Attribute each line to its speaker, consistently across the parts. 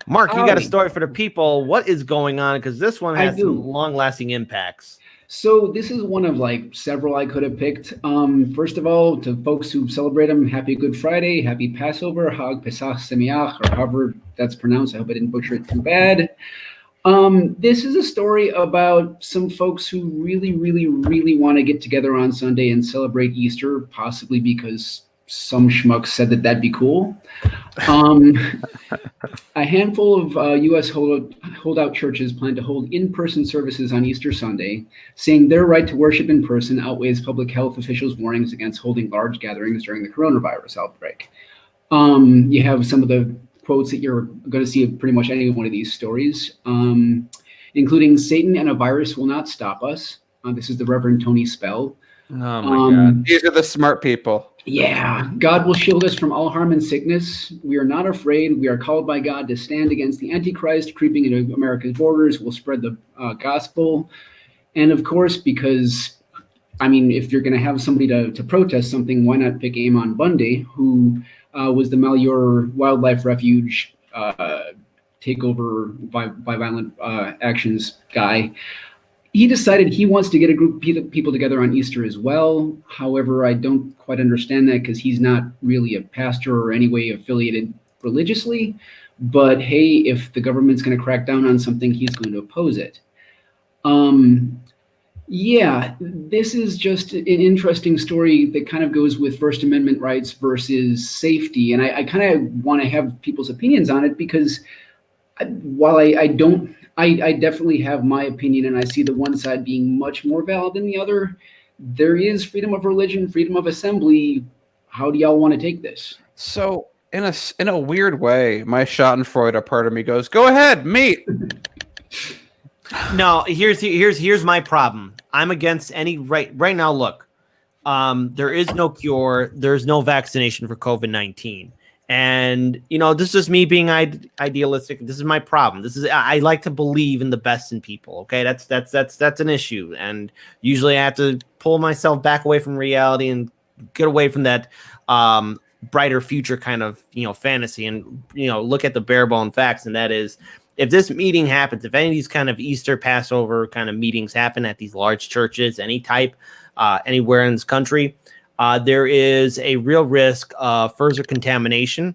Speaker 1: Mark, you got a
Speaker 2: Howdy.
Speaker 1: story for the people. What is going on? Because this one
Speaker 2: I
Speaker 1: has some
Speaker 2: do.
Speaker 1: long-lasting impacts.
Speaker 2: So this is one of like several I could have picked. First of all, to folks who celebrate them, Happy Good Friday, Happy Passover, Hag Pesach Sameach, or however that's pronounced. I hope I didn't butcher it too bad. This is a story about some folks who really, really, really want to get together on Sunday and celebrate Easter, possibly because some schmuck said that that'd be cool. Um, a handful of U.S. holdout churches plan to hold in-person services on Easter Sunday, saying their right to worship in person outweighs public health officials' warnings against holding large gatherings during the coronavirus outbreak. You have some of the quotes that you're going to see in pretty much any one of these stories, including "Satan and a virus will not stop us." This is the Reverend Tony Spell.
Speaker 3: Oh my God! These are the smart people.
Speaker 2: Yeah, God will shield us from all harm and sickness. We are not afraid. We are called by God to stand against the Antichrist creeping into America's borders. We'll spread the gospel. And of course, because, I mean, if you're going to have somebody to protest something, why not pick Amon Bundy, who was the Malheur Wildlife Refuge takeover by violent actions guy. He decided he wants to get a group of people together on Easter as well. However, I don't quite understand that because he's not really a pastor or any way affiliated religiously. But hey, if the government's going to crack down on something, he's going to oppose it. Yeah, this is just an interesting story that kind of goes with First Amendment rights versus safety. And I kind of want to have people's opinions on it because while I don't, I definitely have my opinion, and I see the one side being much more valid than the other. There is freedom of religion, freedom of assembly. How do y'all want to take this?
Speaker 3: So in a weird way, my Schadenfreude part of me goes, "Go ahead, meet."
Speaker 1: No, here's my problem. I'm against any right now. Look, there is no cure. There's no vaccination for COVID-19. And, this is just me being idealistic. This is my problem. I like to believe in the best in people. Okay. That's an issue. And usually I have to pull myself back away from reality and get away from that, brighter future kind of, fantasy and, look at the bare bone facts. And that is, if this meeting happens, if any of these kind of Easter, Passover kind of meetings happen at these large churches, any type, anywhere in this country, there is a real risk of further contamination.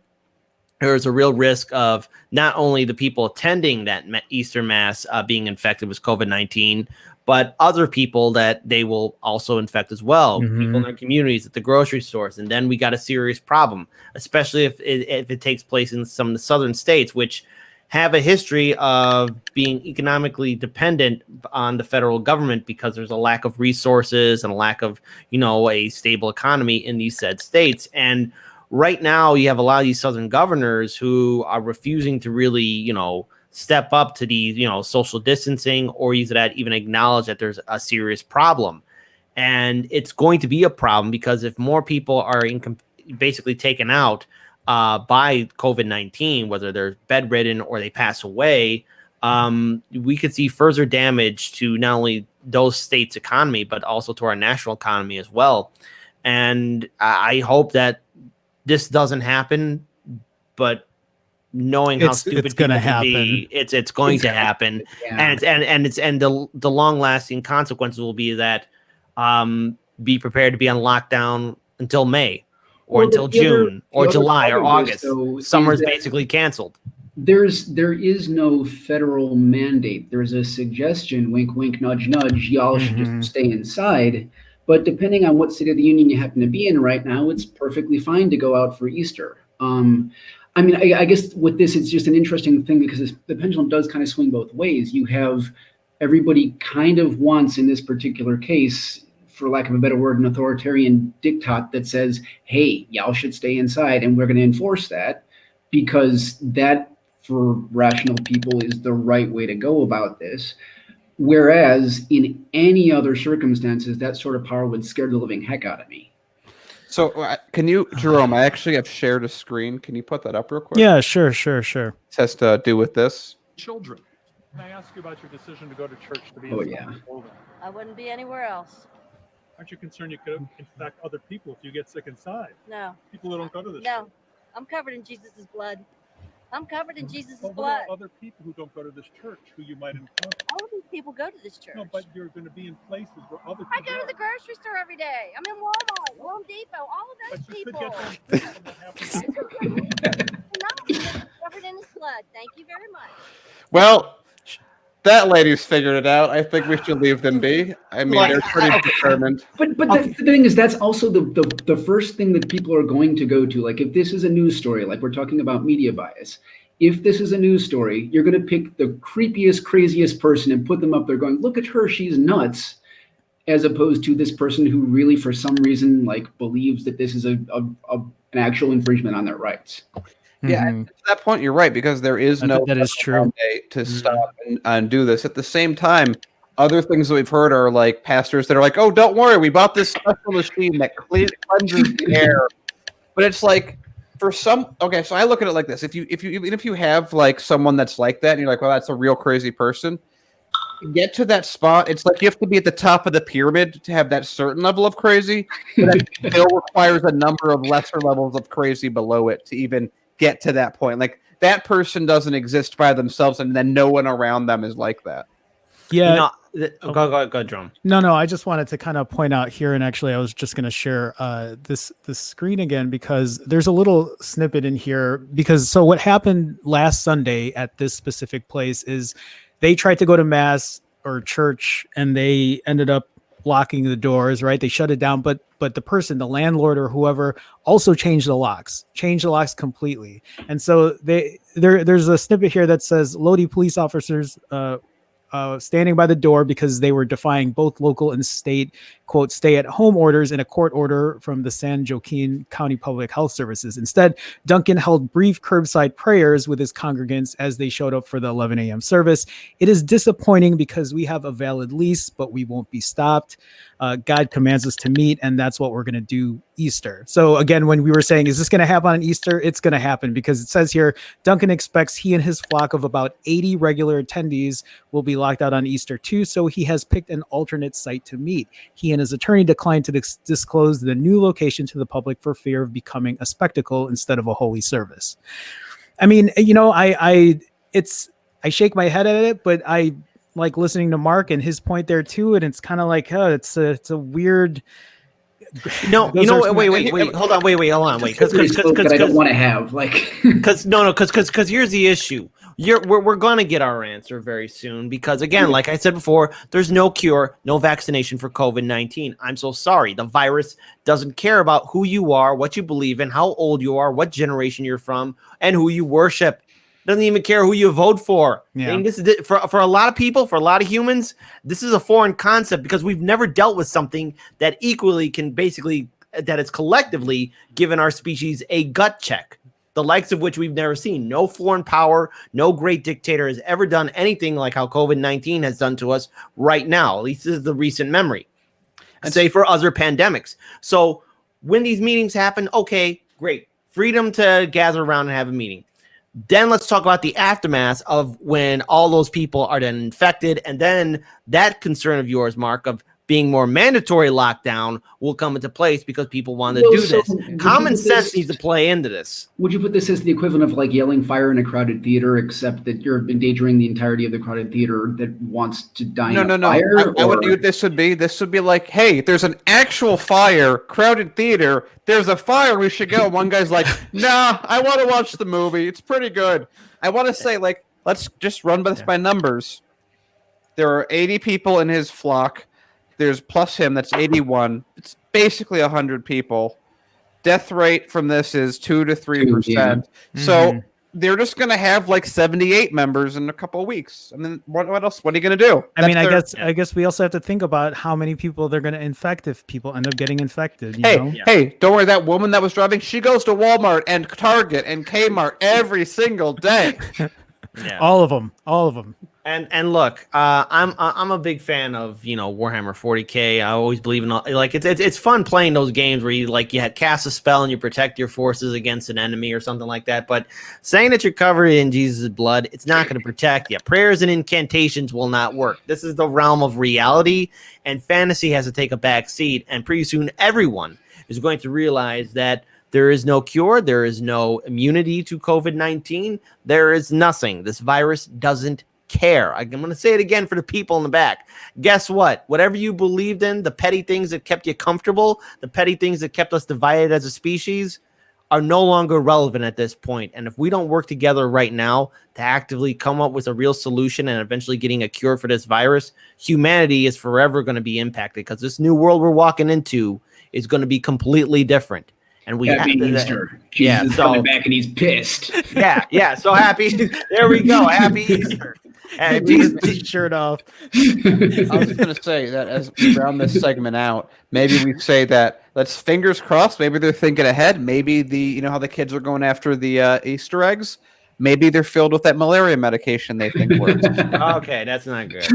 Speaker 1: There is a real risk of not only the people attending that Easter Mass being infected with COVID-19, but other people that they will also infect as well.
Speaker 4: Mm-hmm.
Speaker 1: People in their communities, at the grocery stores. And then we got a serious problem, especially if it takes place in some of the southern states, which have a history of being economically dependent on the federal government because there's a lack of resources and a lack of, a stable economy in these said states. And right now you have a lot of these southern governors who are refusing to really, step up to these, social distancing or even acknowledge that there's a serious problem. And it's going to be a problem because if more people are basically taken out by COVID-19, whether they're bedridden or they pass away, we could see further damage to not only those states' economy, but also to our national economy as well. And I hope that this doesn't happen, but knowing how stupid
Speaker 4: it's going to happen,
Speaker 1: it's going to happen. Yeah. And the long lasting consequences will be that be prepared to be on lockdown until May. Or until June or July or August. Summer is basically canceled.
Speaker 2: There is no federal mandate. There's a suggestion, wink, wink, nudge, nudge, y'all should just stay inside. But depending on what state of the union you happen to be in right now, it's perfectly fine to go out for Easter. I guess with this, it's just an interesting thing because the pendulum does kind of swing both ways. You have everybody kind of wants, in this particular case, for lack of a better word, an authoritarian diktat that says, hey, y'all should stay inside and we're going to enforce that because that, for rational people, is the right way to go about this. Whereas in any other circumstances, that sort of power would scare the living heck out of me.
Speaker 3: So can you, Jerome, I actually have shared a screen. Can you put that up real quick?
Speaker 4: Yeah, sure.
Speaker 3: It has to do with this.
Speaker 5: Children. Can I ask you about your decision to go to church to be
Speaker 6: I wouldn't be anywhere else.
Speaker 5: Aren't you concerned you could infect other people if you get sick inside?
Speaker 6: No.
Speaker 5: People who don't go to the church.
Speaker 6: No. I'm covered in Jesus' blood. I'm covered in Jesus'
Speaker 5: But what
Speaker 6: blood.
Speaker 5: about other people who don't go to this church who you might encounter?
Speaker 6: All of these people go to this church.
Speaker 5: No, but you're going to be in places where other people
Speaker 6: I go to the grocery store every day. I'm in Walmart, Home Depot, all of those
Speaker 5: But you
Speaker 6: people.
Speaker 5: could get them what happens.
Speaker 6: No, covered in his blood. Thank you very much.
Speaker 3: Well, that lady's figured it out. I think we should leave them be. I mean,
Speaker 1: Like,
Speaker 3: they're pretty determined.
Speaker 2: But the thing is, that's also the first thing that people are going to go to. Like, if this is a news story, like we're talking about media bias, if this is a news story, you're going to pick the creepiest, craziest person and put them up there going, look at her, she's nuts, as opposed to this person who really, for some reason, like believes that this is an actual infringement on their rights.
Speaker 3: Yeah,
Speaker 4: Mhm.
Speaker 3: to that point, you're right, because there is no
Speaker 4: That is true.
Speaker 3: mandate to stop and do this. At the same time, other things that we've heard are like pastors that are like, "Oh, don't worry, we bought this special machine that cleanses the air." But it's like, for some, okay, so I look at it like this: even if you have like someone that's like that, and you're like, "Well, that's a real crazy person." To get to that spot, it's like you have to be at the top of the pyramid to have that certain level of crazy, but it still requires a number of lesser levels of crazy below it to even get to that point. Like, that person doesn't exist by themselves, and then no one around them is like that.
Speaker 4: Yeah.
Speaker 1: Go, Drum.
Speaker 4: No, I just wanted to kind of point out here, and actually I was just going to share this screen again, because there's a little snippet in here. Because so what happened last Sunday at this specific place is they tried to go to mass or church, and they ended up locking the doors, right? They shut it down, but the person, the landlord or whoever, also changed the locks completely. And so there's a snippet here that says Lodi police officers standing by the door because they were defying both local and state, quote, stay-at-home orders in a court order from the San Joaquin County Public Health Services. Instead, Duncan held brief curbside prayers with his congregants as they showed up for the 11 a.m. service. It is disappointing because we have a valid lease, but we won't be stopped. God commands us to meet, and that's what we're going to do Easter. So again, when we were saying, is this going to happen on Easter? It's going to happen, because it says here, Duncan expects he and his flock of about 80 regular attendees will be locked out on Easter too, so he has picked an alternate site to meet. He and his attorney declined to disclose the new location to the public for fear of becoming a spectacle instead of a holy service. I mean, I shake my head at it, but I like listening to Mark and his point there too, and it's kind of like, it's a weird.
Speaker 1: No, wait, hold on, wait, because
Speaker 2: I don't want to have
Speaker 1: because here's the issue. We're going to get our answer very soon, because again, like I said before, there's no cure, no vaccination for COVID-19. I'm so sorry. The virus doesn't care about who you are, what you believe in, how old you are, what generation you're from, and who you worship. Doesn't even care who you vote for.
Speaker 4: Yeah.
Speaker 1: I mean, this is for a lot of people, for a lot of humans, this is a foreign concept, because we've never dealt with something that equally can basically, that it's collectively given our species a gut check, the likes of which we've never seen. No foreign power, no great dictator has ever done anything like how COVID-19 has done to us right now. At least this is the recent memory. And say for other pandemics. So when these meetings happen, okay, great. Freedom to gather around and have a meeting. Then let's talk about the aftermath of when all those people are then infected. And then that concern of yours, Mark, of being more mandatory lockdown will come into place because people want to do this. Common sense needs to play into this.
Speaker 2: Would you put this as the equivalent of like yelling fire in a crowded theater, except that you're endangering the entirety of the crowded theater that wants to die in a fire?
Speaker 3: I would do this would be like, hey, there's an actual fire, crowded theater. There's a fire. We should go. One guy's like, nah, I want to watch the movie. It's pretty good. I want to say, like, let's just run this by numbers. There are 80 people in his flock. There's plus him, that's 81. It's basically 100 people. Death rate from this is 2 to 3%.
Speaker 2: Yeah.
Speaker 3: So they're just going to have like 78 members in a couple of weeks. And then what else? What are you going to do?
Speaker 4: I guess we also have to think about how many people they're going to infect if people end up getting infected.
Speaker 3: Hey, don't worry. That woman that was driving, she goes to Walmart and Target and Kmart every single day.
Speaker 4: All of them.
Speaker 1: And look, I'm a big fan of Warhammer 40K. I always believe in it's fun playing those games where you cast a spell and you protect your forces against an enemy or something like that. But saying that you're covered in Jesus' blood, it's not going to protect you. Prayers and incantations will not work. This is the realm of reality, and fantasy has to take a back seat. And pretty soon, everyone is going to realize that There is no cure. There is no immunity to COVID-19. There is nothing. This virus doesn't care. I'm going to say it again for the people in the back. Guess what? Whatever you believed in, the petty things that kept you comfortable, the petty things that kept us divided as a species are no longer relevant at this point. And if we don't work together right now to actively come up with a real solution and eventually getting a cure for this virus, humanity is forever going to be impacted because this new world we're walking into is going to be completely different. And we
Speaker 2: Happy
Speaker 1: have to,
Speaker 2: Easter. Jesus is coming back and he's pissed.
Speaker 1: yeah. So happy. There we go. Happy Easter. And
Speaker 4: Jesus shirt off.
Speaker 3: I was going to say that as we round this segment out, maybe we say that let's fingers crossed. Maybe they're thinking ahead. Maybe how the kids are going after the Easter eggs. Maybe they're filled with that malaria medication they think works.
Speaker 1: Okay, that's not good.